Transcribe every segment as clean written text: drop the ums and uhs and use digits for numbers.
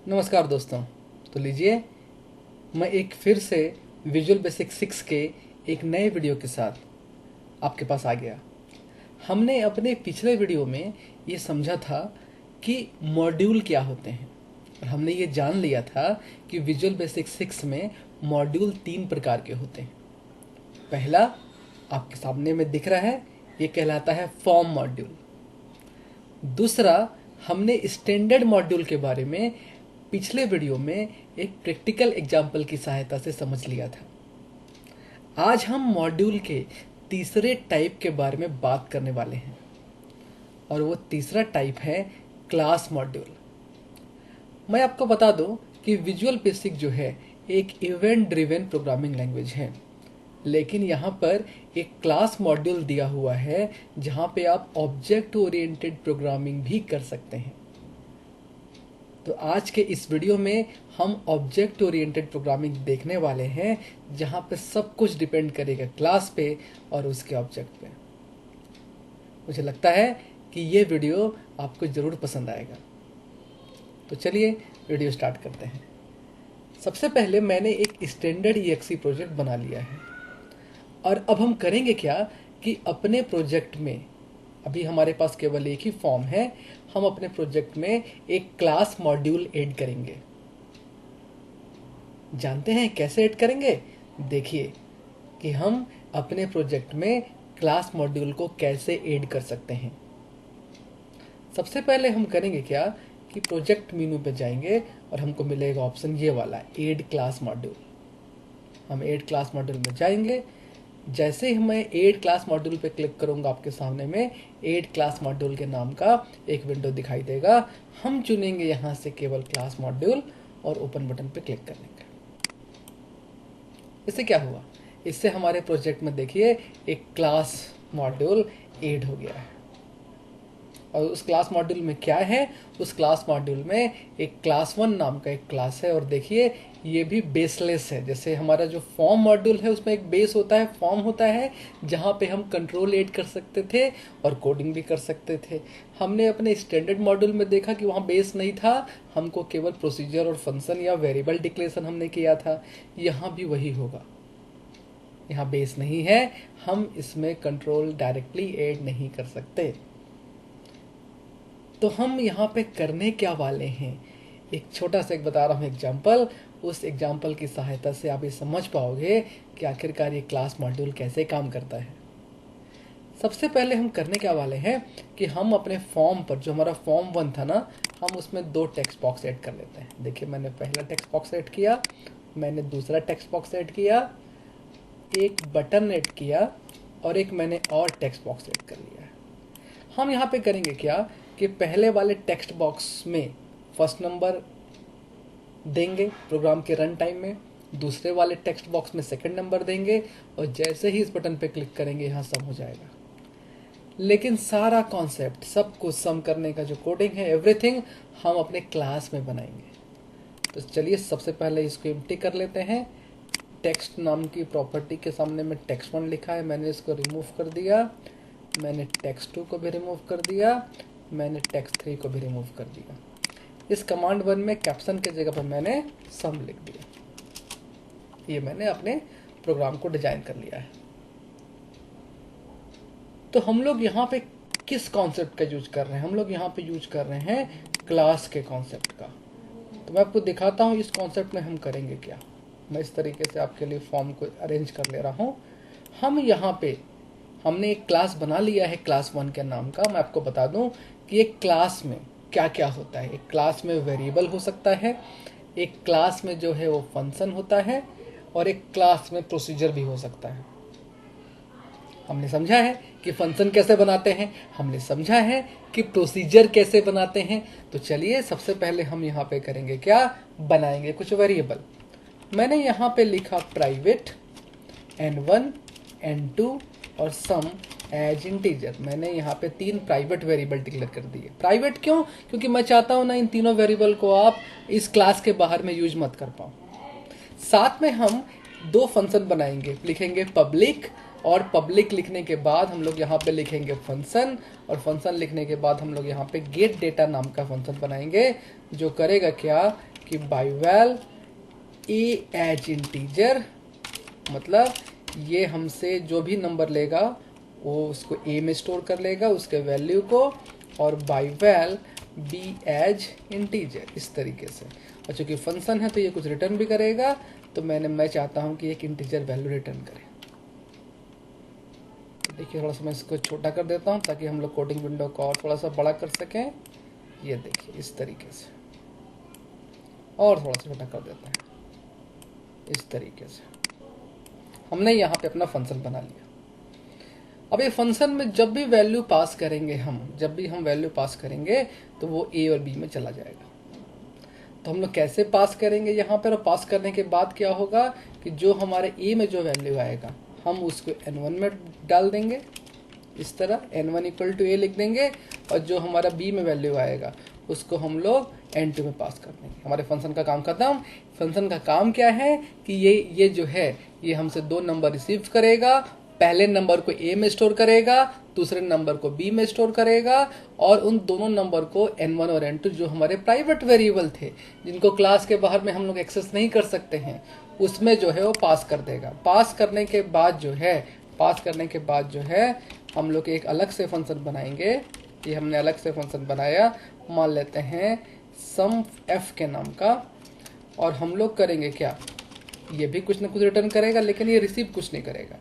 नमस्कार दोस्तों। तो लीजिए, मैं एक फिर से विजुअल बेसिक 6 के एक नए वीडियो के साथ आपके पास आ गया। हमने अपने पिछले वीडियो में ये समझा था कि मॉड्यूल क्या होते हैं, और हमने ये जान लिया था कि विजुअल बेसिक 6 में मॉड्यूल 3 प्रकार के होते हैं। पहला आपके सामने में दिख रहा है, ये कहलाता है फॉर्म मॉड्यूल। दूसरा, हमने स्टैंडर्ड मॉड्यूल के बारे में पिछले वीडियो में एक प्रैक्टिकल एग्जाम्पल की सहायता से समझ लिया था। आज हम मॉड्यूल के तीसरे टाइप के बारे में बात करने वाले हैं, और वो तीसरा टाइप है क्लास मॉड्यूल। मैं आपको बता दूं कि विजुअल बेसिक जो है एक इवेंट ड्रिवन प्रोग्रामिंग लैंग्वेज है, लेकिन यहाँ पर एक क्लास मॉड्यूल दिया हुआ है जहाँ पे आप ऑब्जेक्ट ओरिएंटेड प्रोग्रामिंग भी कर सकते हैं। तो आज के इस वीडियो में हम ऑब्जेक्ट ओरिएंटेड प्रोग्रामिंग देखने वाले हैं, जहाँ पे सब कुछ डिपेंड करेगा क्लास पे और उसके ऑब्जेक्ट पे। मुझे लगता है कि ये वीडियो आपको ज़रूर पसंद आएगा। तो चलिए वीडियो स्टार्ट करते हैं। सबसे पहले मैंने एक स्टैंडर्ड EXE प्रोजेक्ट बना लिया है, और अब हम करेंगे क्या कि अपने प्रोजेक्ट में, अभी हमारे पास केवल एक ही फॉर्म है, हम अपने प्रोजेक्ट में एक क्लास मॉड्यूल ऐड करेंगे। जानते हैं कैसे ऐड करेंगे? देखिए कि हम अपने प्रोजेक्ट में क्लास मॉड्यूल को कैसे ऐड कर सकते हैं। सबसे पहले हम करेंगे क्या कि प्रोजेक्ट मेनू पे जाएंगे और हमको मिलेगा ऑप्शन ये वाला, ऐड क्लास मॉड्यूल। हम ऐड क्लास मॉड्यूल में जाएंगे। जैसे ही मैं ऐड क्लास मॉड्यूल पे क्लिक करूंगा, आपके सामने में ऐड क्लास मॉड्यूल के नाम का एक विंडो दिखाई देगा। हम चुनेंगे यहाँ से केवल क्लास मॉड्यूल और ओपन बटन पे क्लिक कर लेंगे। इससे क्या हुआ? इससे हमारे प्रोजेक्ट में देखिए एक क्लास मॉड्यूल ऐड हो गया है। और उस क्लास मॉड्यूल में क्या है? उस क्लास मॉड्यूल में एक क्लास 1 नाम का एक क्लास है, और देखिए ये भी बेसलेस है। जैसे हमारा जो फॉर्म मॉड्यूल है उसमें एक बेस होता है, फॉर्म होता है, जहाँ पे हम कंट्रोल ऐड कर सकते थे और कोडिंग भी कर सकते थे। हमने अपने स्टैंडर्ड मॉड्यूल में देखा कि वहाँ बेस नहीं था, हमको केवल प्रोसीजर और फंक्शन या वेरिएबल डिक्लेरेशन हमने किया था। यहाँ भी वही होगा, यहाँ बेस नहीं है, हम इसमें कंट्रोल डायरेक्टली ऐड नहीं कर सकते। तो हम यहाँ पे करने क्या वाले हैं, एक छोटा सा एक बता रहा हूँ एग्जाम्पल। उस एग्जाम्पल की सहायता से आप ये समझ पाओगे कि आखिरकार ये क्लास मॉड्यूल कैसे काम करता है। सबसे पहले हम करने क्या वाले हैं कि हम अपने फॉर्म पर, जो हमारा फॉर्म 1 था ना, हम उसमें 2 टेक्स्ट बॉक्स ऐड कर लेते हैं। देखिए मैंने पहला टेक्स्ट बॉक्स ऐड किया, मैंने दूसरा टेक्स्ट बॉक्स ऐड किया, एक बटन ऐड किया, और एक मैंने और टेक्स्ट बॉक्स ऐड कर लिया है। हम यहाँ पे करेंगे क्या कि पहले वाले टेक्स्ट बॉक्स में फर्स्ट नंबर देंगे प्रोग्राम के रन टाइम में, दूसरे वाले टेक्स्ट बॉक्स में सेकंड नंबर देंगे, और जैसे ही इस बटन पे क्लिक करेंगे यहाँ सम हो जाएगा। लेकिन सारा कॉन्सेप्ट, सब कुछ सम करने का जो कोडिंग है, एवरीथिंग हम अपने क्लास में बनाएंगे। तो चलिए सबसे पहले इसको एम्प्टी कर लेते हैं। टेक्स्ट नाम की प्रॉपर्टी के सामने में टेक्स्ट 1 लिखा है, मैंने इसको रिमूव कर दिया। मैंने टेक्स्ट 2 को भी रिमूव कर दिया, मैंने टेक्स्ट 3 को भी रिमूव कर दिया। इस कमांड 1 में कैप्शन के जगह पर मैंने सम लिख दिया। ये मैंने अपने प्रोग्राम को डिजाइन कर लिया है। तो हम लोग यहाँ पे किस कॉन्सेप्ट का यूज कर रहे हैं? हम लोग यहाँ पे यूज कर रहे हैं क्लास के कॉन्सेप्ट का। तो मैं आपको दिखाता हूँ इस कॉन्सेप्ट में हम करेंगे क्या। मैं इस तरीके से आपके लिए फॉर्म को अरेंज कर ले रहा हूँ। हम यहाँ पे, हमने एक क्लास बना लिया है क्लास 1 के नाम का। मैं आपको बता दूं कि एक क्लास में क्या क्या होता है। एक क्लास में वेरिएबल हो सकता है, एक क्लास में जो है वो फंक्शन होता है, और एक क्लास में प्रोसीजर भी हो सकता है। हमने समझा है कि फंक्शन कैसे बनाते हैं, हमने समझा है कि प्रोसीजर कैसे बनाते हैं। तो चलिए सबसे पहले हम यहाँ पे करेंगे क्या, बनाएंगे कुछ वेरिएबल। मैंने यहाँ पे लिखा प्राइवेट n1 n2 और सम एज इंटीजर। मैंने यहाँ पे 3 प्राइवेट वेरिएबल डिक्लेयर कर दिए। प्राइवेट क्यों? क्योंकि मैं चाहता हूँ ना इन तीनों वेरिएबल को आप इस क्लास के बाहर में यूज मत कर पाओ। साथ में हम 2 फंक्शन बनाएंगे, लिखेंगे पब्लिक, और पब्लिक लिखने के बाद हम लोग यहाँ पे लिखेंगे फंक्शन, और फंक्शन लिखने के बाद हम लोग यहाँ पे गेट डेटा नाम का फंक्शन बनाएंगे, जो करेगा क्या कि बाय वैल ए एज इंटीजर, मतलब ये हमसे जो भी नंबर लेगा वो उसको ए में स्टोर कर लेगा उसके वैल्यू को, और by val b as integer, इस तरीके से। और चूंकि फंक्शन है तो ये कुछ रिटर्न भी करेगा, तो मैं चाहता हूं कि एक इंटीजर वैल्यू रिटर्न करे। देखिए थोड़ा सा मैं इसको छोटा कर देता हूं ताकि हम लोग कोडिंग विंडो को और थोड़ा सा बड़ा कर सकें। ये देखिए इस तरीके से, और थोड़ा सा छोटा कर देता है इस तरीके से। हमने यहाँ पे अपना फंक्शन बना लिया। अब ये फंक्शन में जब भी वैल्यू पास करेंगे जब भी हम वैल्यू पास करेंगे तो वो ए और बी में चला जाएगा। तो हम लोग कैसे पास करेंगे यहाँ पर, और पास करने के बाद क्या होगा कि जो हमारे ए में जो वैल्यू आएगा हम उसको n1 में डाल देंगे, इस तरह n1 इक्वल टू ए लिख देंगे, और जो हमारा बी में वैल्यू आएगा उसको हम लोग n2 में पास कर देंगे। हमारे फंक्शन का काम खत्म। फंक्शन का काम क्या है कि ये जो है ये हमसे दो नंबर रिसीव करेगा, पहले नंबर को ए में स्टोर करेगा, दूसरे नंबर को बी में स्टोर करेगा, और उन दोनों नंबर को n1 और n2 जो हमारे प्राइवेट वेरिएबल थे जिनको क्लास के बाहर में हम लोग एक्सेस नहीं कर सकते हैं उसमें जो है वो पास कर देगा। पास करने के बाद जो है हम लोग एक अलग से फंक्शन बनाएंगे। ये हमने अलग से फंक्शन बनाया, मान लेते हैं सम f के नाम का, और हम लोग करेंगे क्या, ये भी कुछ ना कुछ रिटर्न करेगा लेकिन ये रिसीव कुछ नहीं करेगा।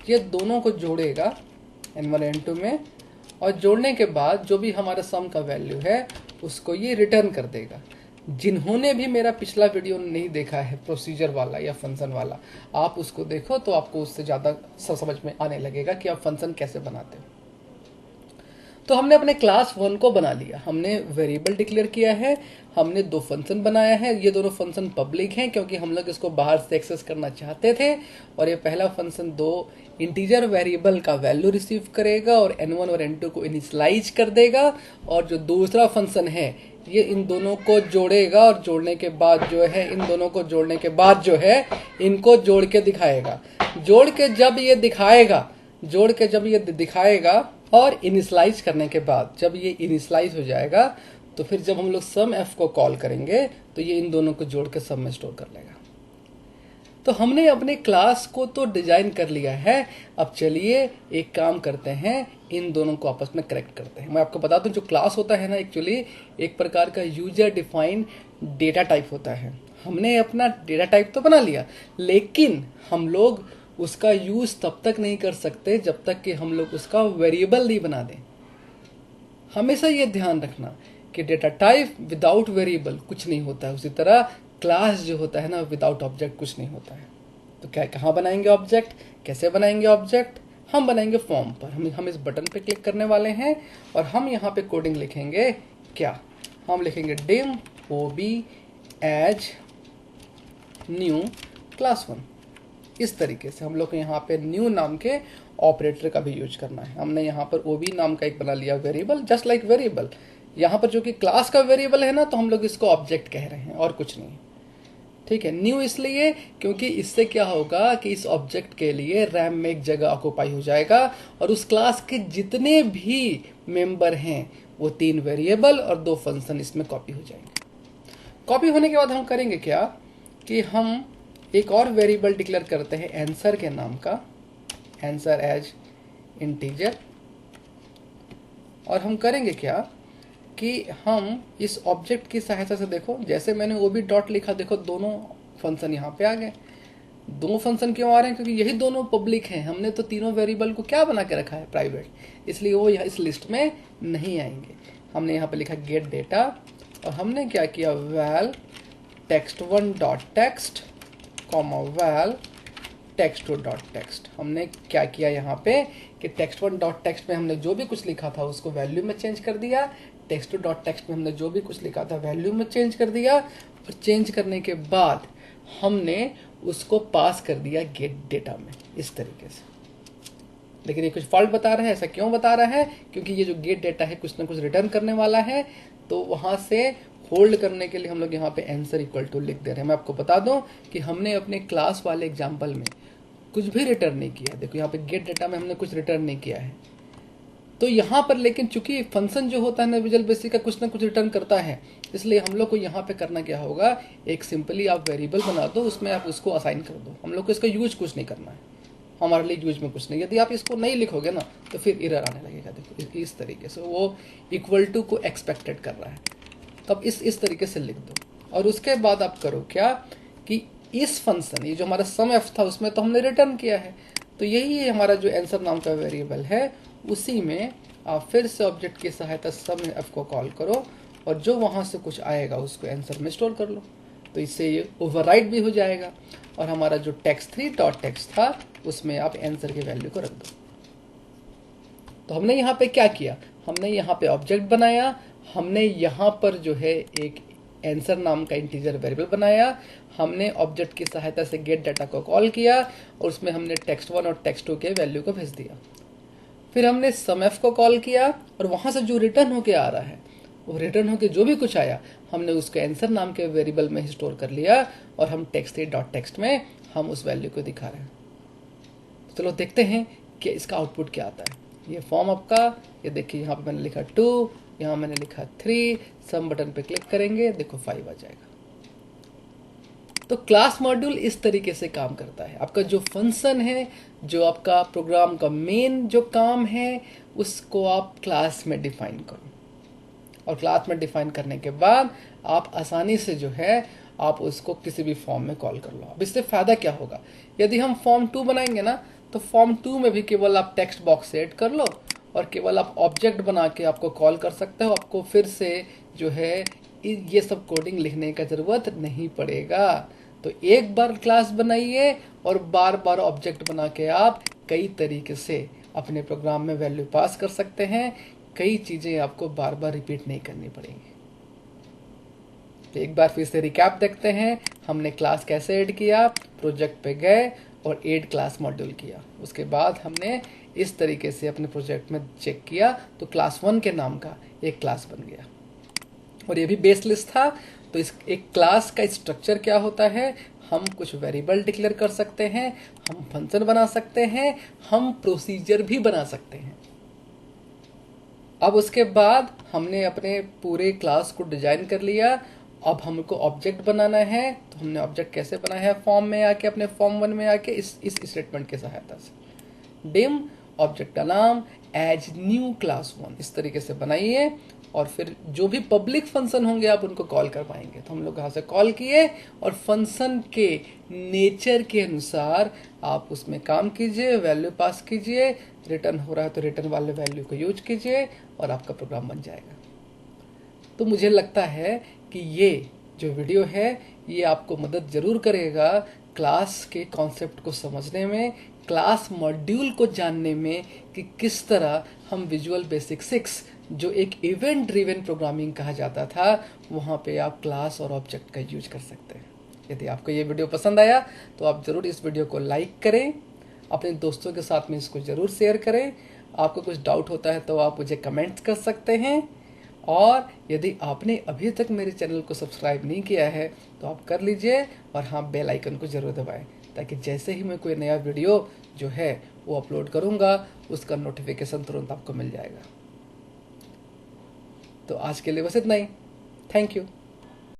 ये दोनों को जोड़ेगा n1 n2 में, और जोड़ने के बाद जो भी हमारा सम का वैल्यू है उसको ये रिटर्न कर देगा। जिन्होंने भी मेरा पिछला वीडियो नहीं देखा है प्रोसीजर वाला या फंक्शन वाला, आप उसको देखो तो आपको उससे ज़्यादा समझ में आने लगेगा कि आप फंक्शन कैसे बनाते हो। तो हमने अपने क्लास 1 को बना लिया, हमने वेरिएबल डिक्लेयर किया है, हमने दो फंक्शन बनाया है। ये दोनों फंक्शन पब्लिक हैं क्योंकि हम लोग इसको बाहर से एक्सेस करना चाहते थे। और ये पहला फंक्शन दो इंटीजर वेरिएबल का वैल्यू रिसीव करेगा और n1 और n2 को इनिशियलाइज कर देगा, और जो दूसरा फंक्शन है ये इन दोनों को जोड़ेगा, और जोड़ने के बाद जो है इन दोनों को जोड़ने के बाद जो है इनको जोड़ के दिखाएगा। जोड़ के जब ये दिखाएगा और इनिशियलाइज करने के बाद जब ये इनिशियलाइज हो जाएगा तो फिर जब हम लोग सम f को कॉल करेंगे तो ये इन दोनों को जोड़ के सम में स्टोर कर लेगा। तो हमने अपने क्लास को तो डिजाइन कर लिया है। अब चलिए एक काम करते हैं, इन दोनों को आपस में कनेक्ट करते हैं। मैं आपको बता दूं जो क्लास होता है ना एक्चुअली एक प्रकार का यूजर डिफाइंड डेटा टाइप होता है। हमने अपना डेटा टाइप तो बना लिया लेकिन हम लोग उसका यूज तब तक नहीं कर सकते जब तक कि हम लोग उसका वेरिएबल नहीं बना दें। हमेशा ये ध्यान रखना कि डेटा टाइप विदाउट वेरिएबल कुछ नहीं होता है, उसी तरह क्लास जो होता है ना विदाउट ऑब्जेक्ट कुछ नहीं होता है। तो क्या कहाँ बनाएंगे ऑब्जेक्ट, कैसे बनाएंगे ऑब्जेक्ट, हम बनाएंगे फॉर्म पर। हम इस बटन पे क्लिक करने वाले हैं और हम यहाँ पे कोडिंग लिखेंगे। क्या हम लिखेंगे dim ob as new class 1। इस तरीके से हम लोग को यहाँ पे न्यू नाम के ऑपरेटर का भी यूज करना है। हमने यहाँ पर ob नाम का एक बना लिया वेरिएबल, जस्ट लाइक वेरिएबल। यहाँ पर जो कि क्लास का वेरिएबल है ना तो हम लोग इसको ऑब्जेक्ट कह रहे हैं और कुछ नहीं। ठीक है, न्यू इसलिए क्योंकि इससे क्या होगा कि इस ऑब्जेक्ट के लिए रैम में एक जगह ऑक्यूपाई हो जाएगा और उस क्लास के जितने भी मेंबर हैं वो 3 वेरिएबल और 2 फंक्शन इसमें कॉपी हो जाएंगे। कॉपी होने के बाद हम करेंगे क्या कि हम एक और वेरिएबल डिक्लेयर करते हैं आंसर के नाम का, आंसर एज इंटीजर। और हम करेंगे क्या कि हम इस ऑब्जेक्ट की सहायता से, देखो जैसे मैंने वो भी डॉट लिखा, देखो दोनों फंक्शन यहाँ पे आ गए। 2 फंक्शन क्यों आ रहे हैं, क्योंकि यही दोनों पब्लिक हैं। हमने तो तीनों वेरिएबल को क्या बना के रखा है, प्राइवेट, इसलिए वो इस लिस्ट में नहीं आएंगे। हमने यहाँ पे लिखा गेट डेटा और हमने क्या किया, val text1 dot text comma val text2 dot text. हमने क्या किया यहाँ पे कि text1 डॉट टेक्स्ट में हमने जो भी कुछ लिखा था उसको वैल्यू में चेंज कर दिया, text2 डॉट टेक्स्ट में हमने जो भी कुछ लिखा था वैल्यू में चेंज कर दिया, और चेंज करने के बाद हमने उसको पास कर दिया गेट डेटा में इस तरीके से। लेकिन ये कुछ फॉल्ट बता रहा है। ऐसा क्यों बता रहा है, क्योंकि ये जो गेट डेटा है कुछ ना कुछ रिटर्न करने वाला है, तो वहां से होल्ड करने के लिए हम लोग यहाँ पे आंसर इक्वल टू लिख दे रहे हैं। मैं आपको बता दूं कि हमने अपने क्लास वाले एग्जाम्पल में कुछ भी रिटर्न नहीं किया। देखो यहाँ पे गेट डेटा में हमने कुछ रिटर्न नहीं किया है। तो यहाँ पर लेकिन चूंकि फंक्शन जो होता है ना विजुअल बेसिक का कुछ ना कुछ रिटर्न करता है, इसलिए हम लोग को यहाँ पे करना क्या होगा, एक सिंपली आप वेरिएबल बना दो, उसमें आप उसको असाइन कर दो। हम लोग को इसका यूज कुछ नहीं करना है, हमारे लिए यूज में कुछ नहीं। यदि आप इसको नहीं लिखोगे ना तो फिर एरर आने लगेगा। देखो इस तरीके से वो इक्वल टू को एक्सपेक्टेड कर रहा है, तब इस तरीके से लिख दो। और उसके बाद आप करो क्या कि इस फंक्शन, ये जो हमारा सम एफ था उसमें तो हमने रिटर्न किया है, तो यही है हमारा जो आंसर नाम का वेरिएबल है, उसी में आप फिर से ऑब्जेक्ट की सहायता सम एफ को कॉल करो और जो वहां से कुछ आएगा उसको आंसर में स्टोर कर लो। तो इससे ये ओवरराइड भी हो जाएगा और हमारा जो text3.text था उसमें आप आंसर की वैल्यू को रख दो। तो हमने यहाँ पे क्या किया, हमने यहाँ पे ऑब्जेक्ट बनाया, हमने यहाँ पर जो है एक आंसर नाम का इंटीजर वेरिएबल बनाया, हमने ऑब्जेक्ट की सहायता से गेट डाटा को कॉल किया और उसमें हमने text1 और text2 के वैल्यू को भेज दिया। फिर हमने sumF को कॉल किया और वहां से जो रिटर्न होके आ रहा है, वो रिटर्न होके जो भी कुछ आया हमने उसको आंसर नाम के वेरिएबल में ही स्टोर कर लिया और हम text3.text में हम उस वैल्यू को दिखा रहे हैं। चलो देखते हैं कि इसका आउटपुट क्या आता है। ये फॉर्म आपका, ये देखिए यहाँ पे मैंने लिखा 2, यहाँ मैंने लिखा 3, सम बटन पे क्लिक करेंगे, देखो 5 आ जाएगा। तो क्लास मॉड्यूल इस तरीके से काम करता है। आपका जो फंक्शन है, जो आपका प्रोग्राम का मेन जो काम है, उसको आप क्लास में डिफाइन करो और क्लास में डिफाइन करने के बाद आप आसानी से जो है आप उसको किसी भी फॉर्म में कॉल कर लो। अब इससे फायदा क्या होगा, यदि हम फॉर्म 2 बनाएंगे ना तो फॉर्म 2 में भी केवल आप टेक्स्ट बॉक्स ऐड कर लो और केवल आप ऑब्जेक्ट बना के आपको कॉल कर सकते हो। आपको फिर से जो है ये सब कोडिंग लिखने का जरूरत नहीं पड़ेगा। तो एक बार क्लास बनाइए और बार बार ऑब्जेक्ट बना के आप कई तरीके से अपने प्रोग्राम में वैल्यू पास कर सकते हैं। कई चीजें आपको बार बार रिपीट नहीं करनी पड़ेंगी। तो एक बार फिर से रिकैप देखते हैं, हमने क्लास कैसे ऐड किया, प्रोजेक्ट पे गए और ऐड क्लास मॉड्यूल किया। उसके बाद हमने इस तरीके से अपने प्रोजेक्ट में चेक किया तो क्लास 1 के नाम का एक क्लास बन गया और ये भी बेस लिस्ट था। तो इस एक क्लास का स्ट्रक्चर क्या होता है, हम कुछ वेरिएबल डिक्लेयर कर सकते हैं, हम फंक्शन बना सकते हैं, हम प्रोसीजर भी बना सकते हैं। अब उसके बाद हमने अपने पूरे क्लास को डिजाइन कर लिया। अब हमको ऑब्जेक्ट बनाना है, तो हमने ऑब्जेक्ट कैसे बनाया है, फॉर्म में आके, अपने फॉर्म 1 में आके इस स्टेटमेंट की सहायता से डिम ऑब्जेक्ट का नाम एज न्यू क्लास 1 इस तरीके से बनाइए और फिर जो भी पब्लिक फंक्शन होंगे आप उनको कॉल कर पाएंगे। तो हम लोग यहाँ से कॉल किए और फंक्शन के नेचर के अनुसार आप उसमें काम कीजिए, वैल्यू पास कीजिए, रिटर्न हो रहा है तो रिटर्न वाले वैल्यू को यूज कीजिए और आपका प्रोग्राम बन जाएगा। तो मुझे लगता है कि ये जो वीडियो है ये आपको मदद जरूर करेगा क्लास के कॉन्सेप्ट को समझने में, क्लास मॉड्यूल को जानने में कि किस तरह हम विजुअल बेसिक 6 जो एक इवेंट ड्रिवन प्रोग्रामिंग कहा जाता था वहाँ पे आप क्लास और ऑब्जेक्ट का यूज कर सकते हैं। यदि आपको ये वीडियो पसंद आया तो आप ज़रूर इस वीडियो को लाइक करें, अपने दोस्तों के साथ में इसको ज़रूर शेयर करें। आपको कुछ डाउट होता है तो आप मुझे कमेंट्स कर सकते हैं और यदि आपने अभी तक मेरे चैनल को सब्सक्राइब नहीं किया है तो आप कर लीजिए और हाँ बेल आइकन को ज़रूर दबाएं ताकि जैसे ही मैं कोई नया वीडियो जो है वो अपलोड करूँगा उसका नोटिफिकेशन तुरंत आपको मिल जाएगा। तो आज के लिए बस इतना ही। Thank you.